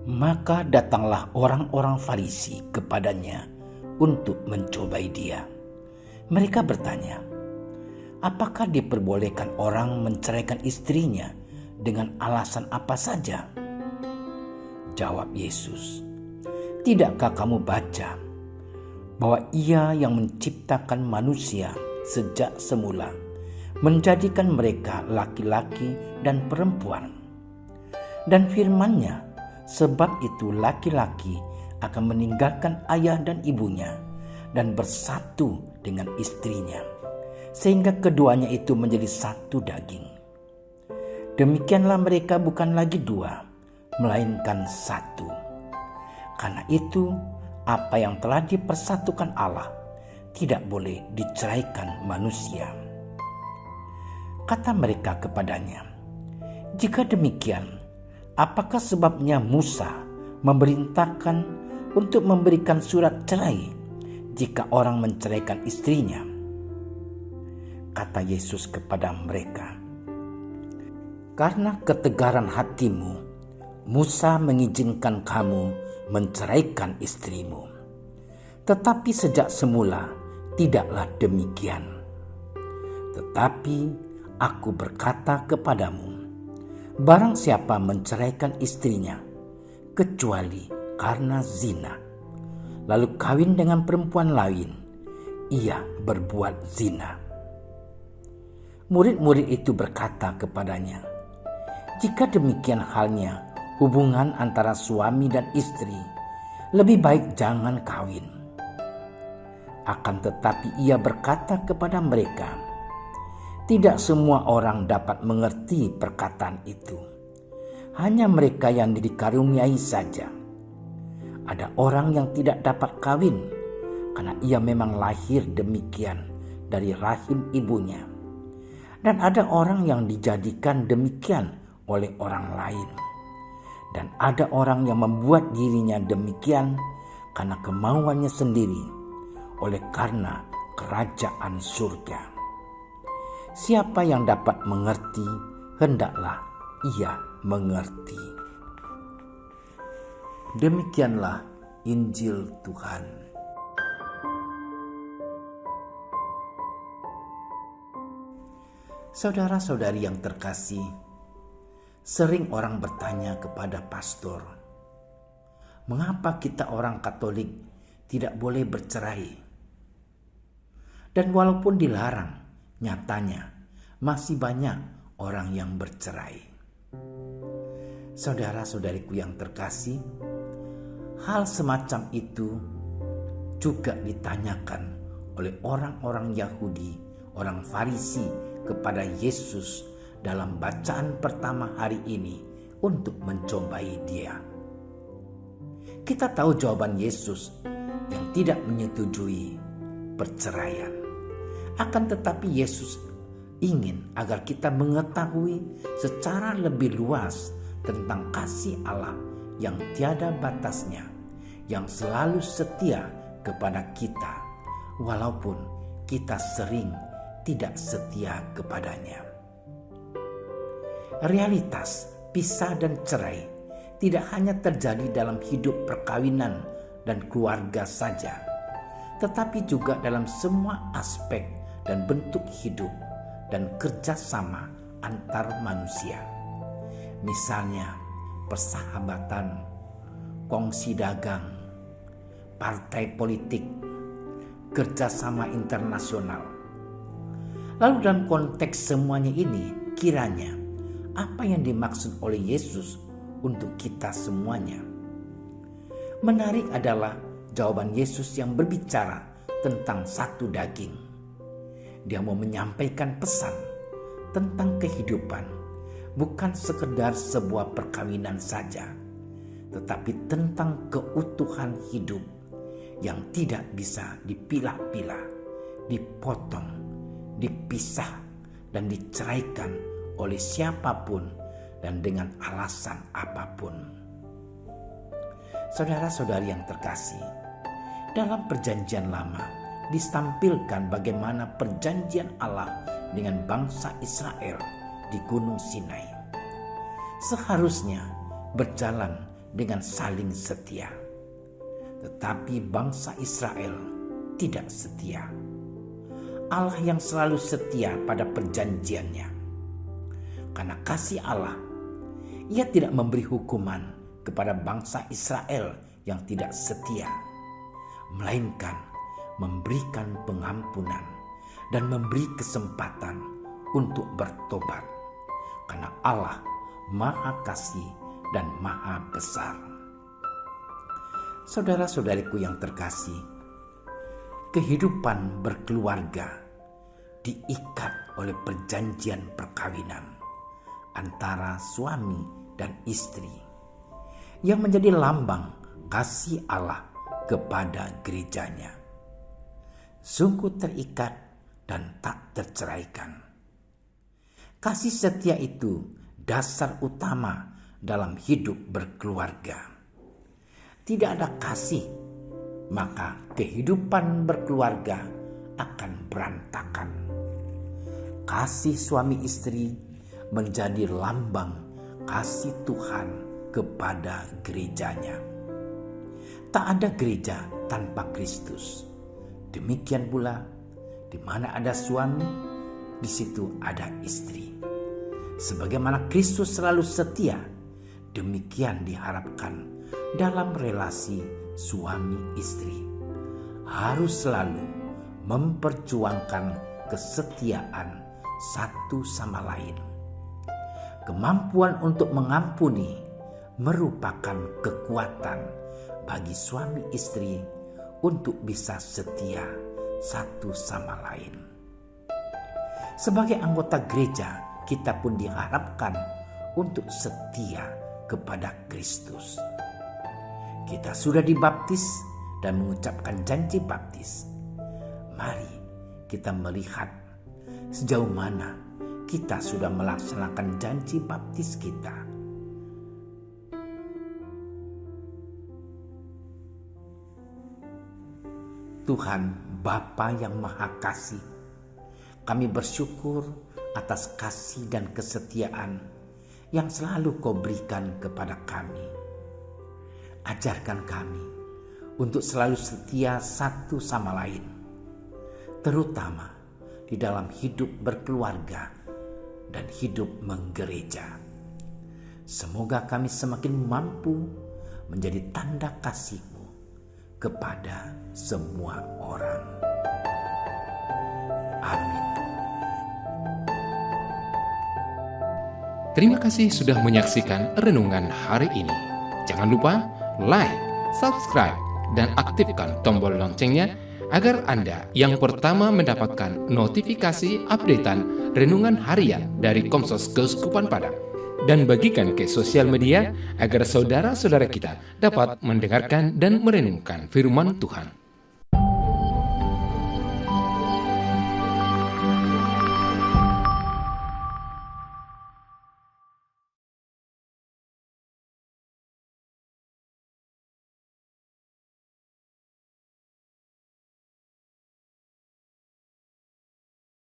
Maka datanglah orang-orang Farisi kepadanya untuk mencobai dia. Mereka bertanya, apakah diperbolehkan orang menceraikan istrinya dengan alasan apa saja? Jawab Yesus, tidakkah kamu baca bahwa Ia yang menciptakan manusia sejak semula menjadikan mereka laki-laki dan perempuan? Dan firman-Nya, sebab itu laki-laki akan meninggalkan ayah dan ibunya dan bersatu dengan istrinya, sehingga keduanya itu menjadi satu daging. Demikianlah mereka bukan lagi dua, melainkan satu. Karena itu, apa yang telah dipersatukan Allah tidak boleh diceraikan manusia. Kata mereka kepadanya, jika demikian, apakah sebabnya Musa memerintahkan untuk memberikan surat cerai jika orang menceraikan istrinya? Kata Yesus kepada mereka, karena ketegaran hatimu, Musa mengizinkan kamu menceraikan istrimu. Tetapi sejak semula tidaklah demikian. Tetapi aku berkata kepadamu, barang siapa menceraikan istrinya, kecuali karena zina, lalu kawin dengan perempuan lain, ia berbuat zina. Murid-murid itu berkata kepadanya, jika demikian halnya hubungan antara suami dan istri, lebih baik jangan kawin. Akan tetapi ia berkata kepada mereka, tidak semua orang dapat mengerti perkataan itu. Hanya mereka yang dikaruniai saja. Ada orang yang tidak dapat kawin karena ia memang lahir demikian dari rahim ibunya. Dan ada orang yang dijadikan demikian oleh orang lain. Dan ada orang yang membuat dirinya demikian karena kemauannya sendiri, oleh karena kerajaan surga. Siapa yang dapat mengerti, hendaklah ia mengerti. Demikianlah Injil Tuhan. Saudara-saudari yang terkasih, sering orang bertanya kepada pastor, mengapa kita orang Katolik tidak boleh bercerai? Dan walaupun dilarang, nyatanya masih banyak orang yang bercerai. Saudara-saudariku yang terkasih, hal semacam itu juga ditanyakan oleh orang-orang Yahudi, orang Farisi kepada Yesus dalam bacaan pertama hari ini untuk mencobai dia. Kita tahu jawaban Yesus yang tidak menyetujui perceraian. Akan tetapi Yesus ingin agar kita mengetahui secara lebih luas tentang kasih Allah yang tiada batasnya, yang selalu setia kepada kita, walaupun kita sering tidak setia kepadanya. Realitas pisah dan cerai tidak hanya terjadi dalam hidup perkawinan dan keluarga saja, tetapi juga dalam semua aspek dan bentuk hidup dan kerjasama antar manusia. Misalnya persahabatan, kongsi dagang, partai politik, kerjasama internasional. Lalu dalam konteks semuanya ini, kiranya apa yang dimaksud oleh Yesus untuk kita semuanya? Menarik adalah jawaban Yesus yang berbicara tentang satu daging. Dia mau menyampaikan pesan tentang kehidupan, bukan sekedar sebuah perkawinan saja, tetapi tentang keutuhan hidup yang tidak bisa dipilah-pilah, dipotong, dipisah, dan diceraikan oleh siapapun dan dengan alasan apapun. Saudara-saudari yang terkasih, dalam perjanjian lama ditampilkan bagaimana perjanjian Allah dengan bangsa Israel di Gunung Sinai seharusnya berjalan dengan saling setia. Tetapi bangsa Israel tidak setia. Allah yang selalu setia pada perjanjiannya. Karena kasih Allah, Ia tidak memberi hukuman kepada bangsa Israel yang tidak setia, melainkan memberikan pengampunan dan memberi kesempatan untuk bertobat. Karena Allah Maha Kasih dan Maha Besar. Saudara-saudariku yang terkasih, kehidupan berkeluarga diikat oleh perjanjian perkawinan antara suami dan istri yang menjadi lambang kasih Allah kepada gerejanya. Sungguh terikat dan tak terceraikan. Kasih setia itu dasar utama dalam hidup berkeluarga. Tidak ada kasih, maka kehidupan berkeluarga akan berantakan. Kasih suami istri menjadi lambang kasih Tuhan kepada gerejanya. Tak ada gereja tanpa Kristus. Demikian pula, di mana ada suami, di situ ada istri. Sebagaimana Kristus selalu setia, demikian diharapkan dalam relasi suami istri. Harus selalu memperjuangkan kesetiaan satu sama lain. Kemampuan untuk mengampuni merupakan kekuatan bagi suami istri untuk bisa setia satu sama lain. Sebagai anggota gereja, kita pun diharapkan untuk setia kepada Kristus. Kita sudah dibaptis dan mengucapkan janji baptis. Mari kita melihat sejauh mana kita sudah melaksanakan janji baptis kita. Tuhan Bapa yang Maha Kasih, kami bersyukur atas kasih dan kesetiaan yang selalu Kau berikan kepada kami. Ajarkan kami untuk selalu setia satu sama lain, terutama di dalam hidup berkeluarga dan hidup menggereja. Semoga kami semakin mampu menjadi tanda kasih-Mu kepada semua orang. Amin. Terima kasih sudah menyaksikan renungan hari ini. Jangan lupa like, subscribe, dan aktifkan tombol loncengnya agar Anda yang pertama mendapatkan notifikasi updatean renungan harian dari Komsos Keuskupan Padang. Dan bagikan ke sosial media agar saudara-saudara kita dapat mendengarkan dan merenungkan firman Tuhan.